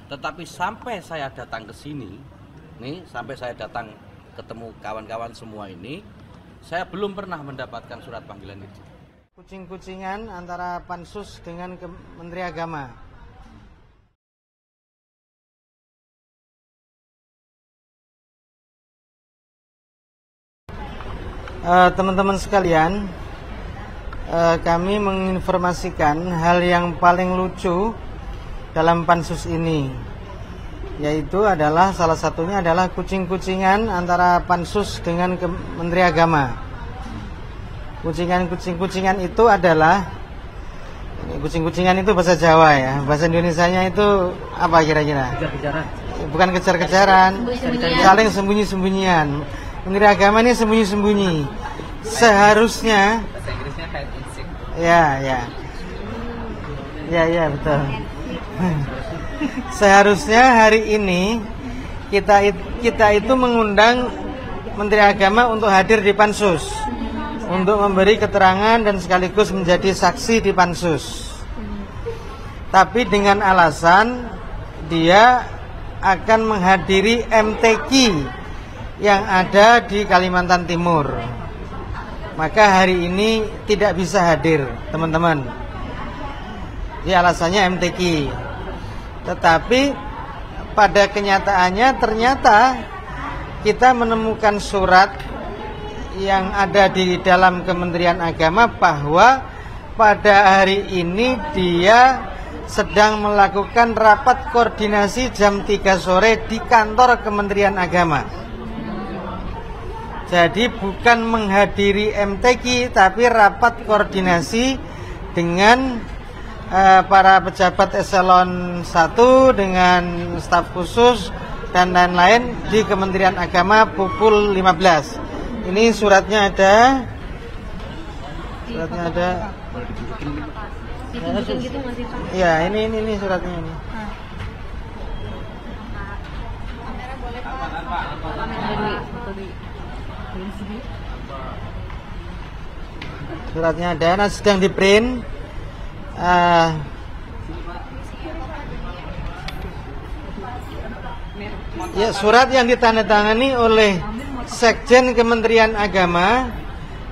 Tetapi sampai saya datang ke sini, sampai saya datang ketemu kawan-kawan semua ini, saya belum pernah mendapatkan surat panggilan itu. Kucing-kucingan antara Pansus dengan Menteri Agama. Teman-teman sekalian, kami menginformasikan hal yang paling lucu dalam Pansus ini, yaitu adalah salah satunya adalah kucing-kucingan antara Pansus dengan Menteri Agama. Kucingan itu adalah, kucing-kucingan itu bahasa Jawa ya, bahasa Indonesianya itu apa kira-kira? Kejar-kejaran. Bukan kejar-kejaran, saling sembunyi-sembunyian. Menteri Agama ini sembunyi-sembunyi. Seharusnya bahasa Inggrisnya kayak insect. Ya, betul. Seharusnya hari ini kita itu mengundang Menteri Agama untuk hadir di Pansus, untuk memberi keterangan dan sekaligus menjadi saksi di Pansus. Tapi dengan alasan dia akan menghadiri MTQ yang ada di Kalimantan Timur. Maka hari ini tidak bisa hadir, teman-teman. Ini alasannya MTQ. Tetapi pada kenyataannya ternyata kita menemukan surat yang ada di dalam Kementerian Agama bahwa pada hari ini dia sedang melakukan rapat koordinasi jam 3 sore di kantor Kementerian Agama. Jadi bukan menghadiri MTQ, tapi rapat koordinasi dengan para pejabat eselon 1 dengan staf khusus dan lain-lain di Kementerian Agama pukul 15. Ini suratnya ada. Ditunjukin gitu nggak sih, Pak? Ya, ini suratnya ini. Kamera boleh, Pak. Suratnya ada, nah sedang di print. Ya, surat yang ditandatangani oleh Sekjen Kementerian Agama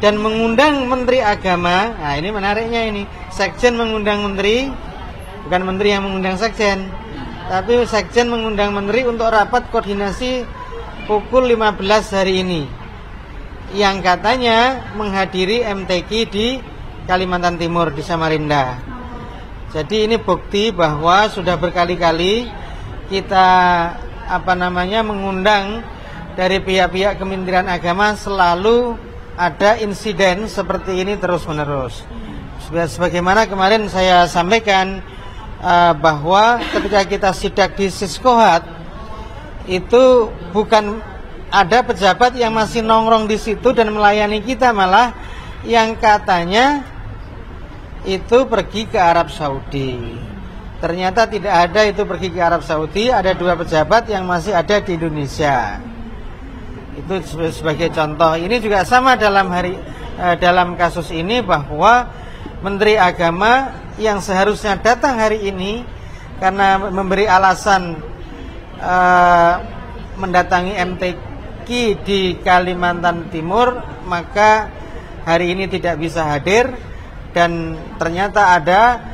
dan mengundang Menteri Agama. Nah, ini menariknya ini. Sekjen mengundang menteri, bukan menteri yang mengundang sekjen. Tapi Sekjen mengundang menteri untuk rapat koordinasi pukul 15 hari ini, yang katanya menghadiri MTQ di Kalimantan Timur di Samarinda. Jadi ini bukti bahwa sudah berkali-kali kita mengundang dari pihak-pihak Kementerian Agama, selalu ada insiden seperti ini terus-menerus. Sebagaimana kemarin saya sampaikan bahwa ketika kita sidak di Siskohat itu bukan ada pejabat yang masih nongkrong di situ dan melayani kita, malah yang katanya itu pergi ke Arab Saudi. Ternyata tidak ada itu pergi ke Arab Saudi, ada 2 pejabat yang masih ada di Indonesia. Itu sebagai contoh. Ini juga sama dalam kasus ini, bahwa Menteri Agama yang seharusnya datang hari ini karena memberi alasan mendatangi MTQ di Kalimantan Timur, maka hari ini tidak bisa hadir. Dan ternyata ada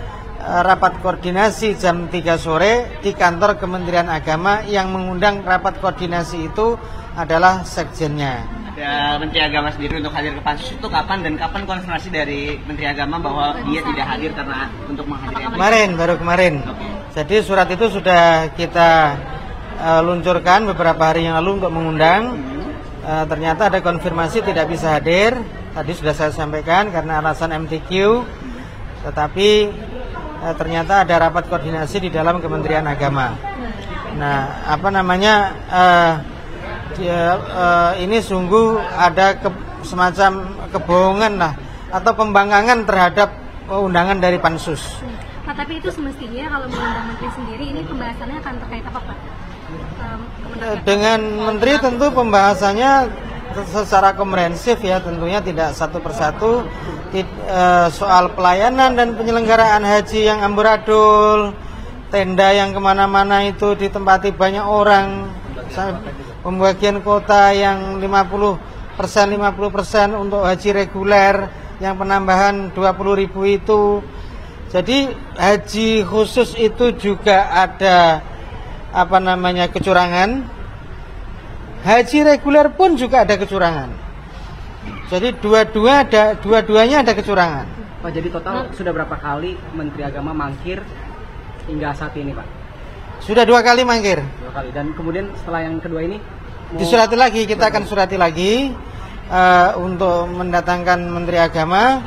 rapat koordinasi jam 3 sore di kantor Kementerian Agama, yang mengundang rapat koordinasi itu adalah sekjennya. Ada Menteri Agama sendiri untuk hadir ke Pansus itu kapan, dan kapan konfirmasi dari Menteri Agama bahwa dia tidak hadir karena untuk menghadiri? Baru kemarin. Jadi surat itu sudah kita luncurkan beberapa hari yang lalu untuk mengundang. Ternyata ada konfirmasi tidak bisa hadir. Tadi sudah saya sampaikan karena alasan MTQ. Tetapi ternyata ada rapat koordinasi di dalam Kementerian Agama. Nah, ini sungguh ada semacam kebohongan lah, atau pembangkangan terhadap undangan dari Pansus. Nah, tapi itu semestinya kalau mengundang menteri sendiri, ini pembahasannya akan terkait apa, Pak? Dengan menteri tentu pembahasannya secara komprehensif ya, tentunya tidak satu persatu. Soal pelayanan dan penyelenggaraan haji yang amburadul, tenda yang kemana-mana itu ditempati banyak orang, pembagian kuota yang 50% untuk haji reguler, yang penambahan 20.000 itu. Jadi haji khusus itu juga ada kecurangan. Haji reguler pun juga ada kecurangan. Jadi dua-duanya ada kecurangan. Pak, jadi total sudah berapa kali Menteri Agama mangkir hingga saat ini, Pak? Sudah 2 kali mangkir. 2 kali. Dan kemudian setelah yang kedua ini disurati lagi, kita akan surati lagi untuk mendatangkan Menteri Agama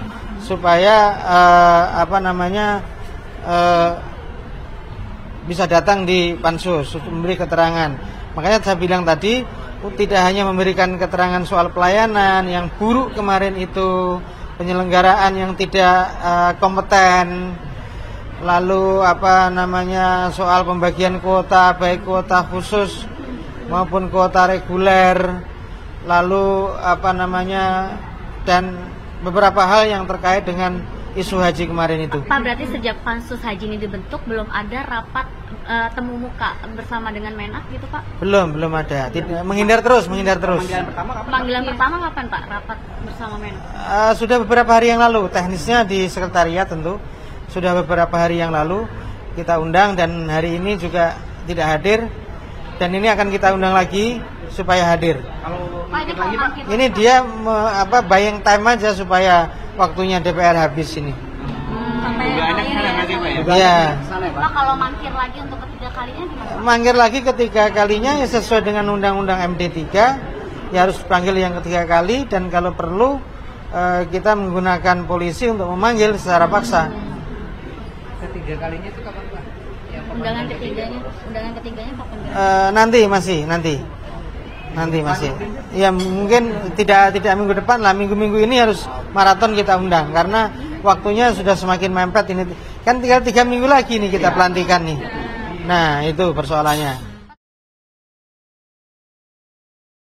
supaya bisa datang di pansus memberi keterangan. Makanya saya bilang tadi, tidak hanya memberikan keterangan soal pelayanan yang buruk kemarin itu, penyelenggaraan yang tidak kompeten, lalu soal pembagian kuota, baik kuota khusus maupun kuota reguler, lalu dan beberapa hal yang terkait dengan isu haji kemarin itu. Pak, berarti sejak pansus haji ini dibentuk belum ada rapat temu muka bersama dengan Menak gitu, Pak? Belum ada. Menghindar terus. Panggilan pertama kapan, Pak? Rapat bersama Menak? Sudah beberapa hari yang lalu, teknisnya di sekretariat tentu. Sudah beberapa hari yang lalu kita undang, dan hari ini juga tidak hadir, dan ini akan kita undang lagi supaya hadir. Ini dia buying time aja supaya waktunya DPR habis ini. Sampai ya. Pak, kalau mangkir lagi untuk ketiga kalinya gimana? Mangkir lagi ketiga kalinya ya sesuai dengan Undang-Undang MD3, ya harus panggil yang ketiga kali, dan kalau perlu kita menggunakan polisi untuk memanggil secara paksa. ketiga kalinya itu kapan, Pak? Undangan ketiganya kapan? Nanti masih. Ya mungkin tidak minggu depan lah, minggu ini harus maraton kita undang karena waktunya sudah semakin mepet ini. Kan tinggal 3 minggu lagi nih kita pelantikan nih. Nah, itu persoalannya.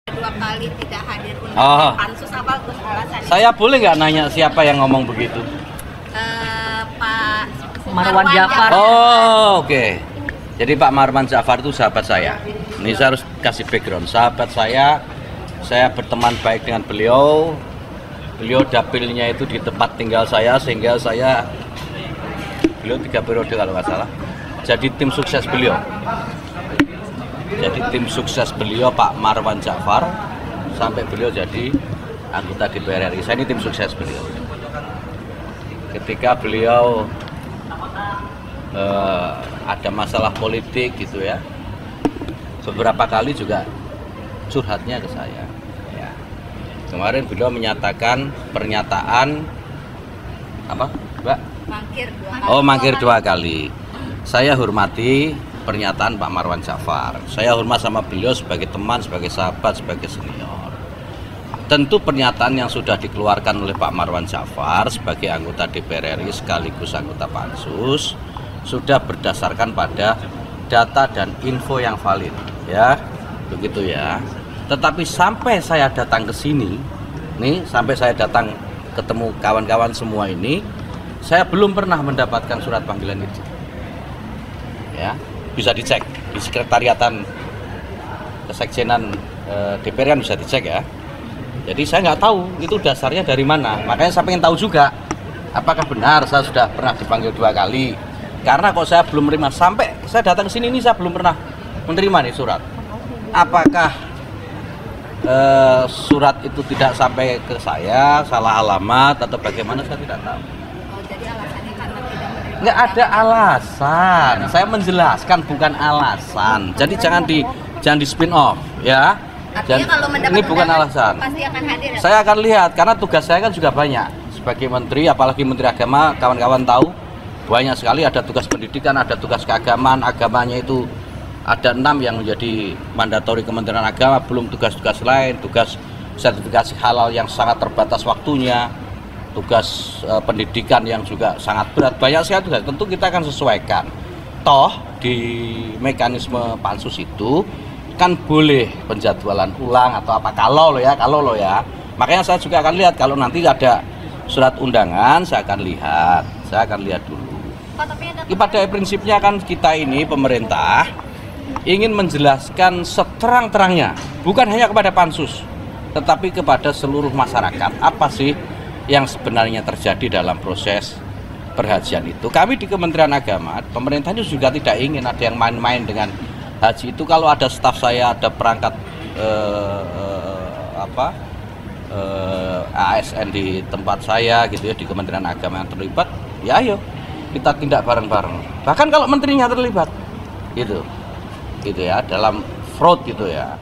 2 kali tidak hadir undangan pansus, apa alasannya? Saya boleh nggak nanya siapa yang ngomong begitu? Pak Marwan Jafar. Oh, oke. Jadi Pak Marwan Jafar itu sahabat saya. Ini saya harus kasih background. Sahabat saya berteman baik dengan beliau. Beliau dapilnya itu di tempat tinggal saya, sehingga beliau 3 periode kalau nggak salah. Jadi tim sukses beliau. Jadi tim sukses beliau Pak Marwan Jafar sampai beliau jadi anggota DPR RI. Saya ini tim sukses beliau. Ketika beliau ada masalah politik gitu ya, beberapa kali juga curhatnya ke saya. Ya. Kemarin beliau menyatakan pernyataan apa, Mbak? Mangkir 2 kali. Saya hormati pernyataan Pak Marwan Jafar. Saya hormat sama beliau sebagai teman, sebagai sahabat, sebagai senior. Tentu pernyataan yang sudah dikeluarkan oleh Pak Marwan Jafar sebagai anggota DPR RI sekaligus anggota Pansus sudah berdasarkan pada data dan info yang valid, ya, begitu ya. Tetapi sampai saya datang ke sini, sampai saya datang ketemu kawan-kawan semua ini, saya belum pernah mendapatkan surat panggilan itu. Ya, bisa dicek di sekretariatan kesekjenan DPR kan bisa dicek ya. Jadi saya nggak tahu itu dasarnya dari mana. Makanya saya pengen tahu juga apakah benar saya sudah pernah dipanggil 2 kali. Karena kok saya belum menerima, sampai saya datang ke sini ini saya belum pernah menerima nih surat. Apakah surat itu tidak sampai ke saya, salah alamat atau bagaimana, saya tidak tahu. Jadi alasannya karena tidak menerima. Nggak ada alasan, saya menjelaskan bukan alasan. Jadi jangan di spin off ya. Artinya kalau mendapat ini bukan alasan. Pasti akan hadir ya? Saya akan lihat karena tugas saya kan juga banyak sebagai menteri, apalagi menteri agama, kawan-kawan tahu banyak sekali, ada tugas pendidikan, ada tugas keagamaan, agamanya itu ada 6 yang menjadi mandatori Kementerian Agama, belum tugas-tugas lain, tugas sertifikasi halal yang sangat terbatas waktunya, tugas pendidikan yang juga sangat berat, banyak sekali tugas. Tentu kita akan sesuaikan. Toh di mekanisme pansus itu kan boleh penjadwalan ulang atau apa, kalau lo ya. Makanya saya juga akan lihat kalau nanti ada surat undangan, saya akan lihat dulu. Pak, tapi ada Pada prinsipnya kan kita ini pemerintah ingin menjelaskan seterang-terangnya, bukan hanya kepada pansus, tetapi kepada seluruh masyarakat apa sih yang sebenarnya terjadi dalam proses perhajian itu. Kami di Kementerian Agama, pemerintah itu juga tidak ingin ada yang main-main dengan haji itu. Kalau ada staf saya, ada perangkat ASN di tempat saya gitu ya, di Kementerian Agama yang terlibat, ya ayo kita tindak bareng-bareng. Bahkan kalau menterinya terlibat, gitu ya, dalam fraud gitu ya.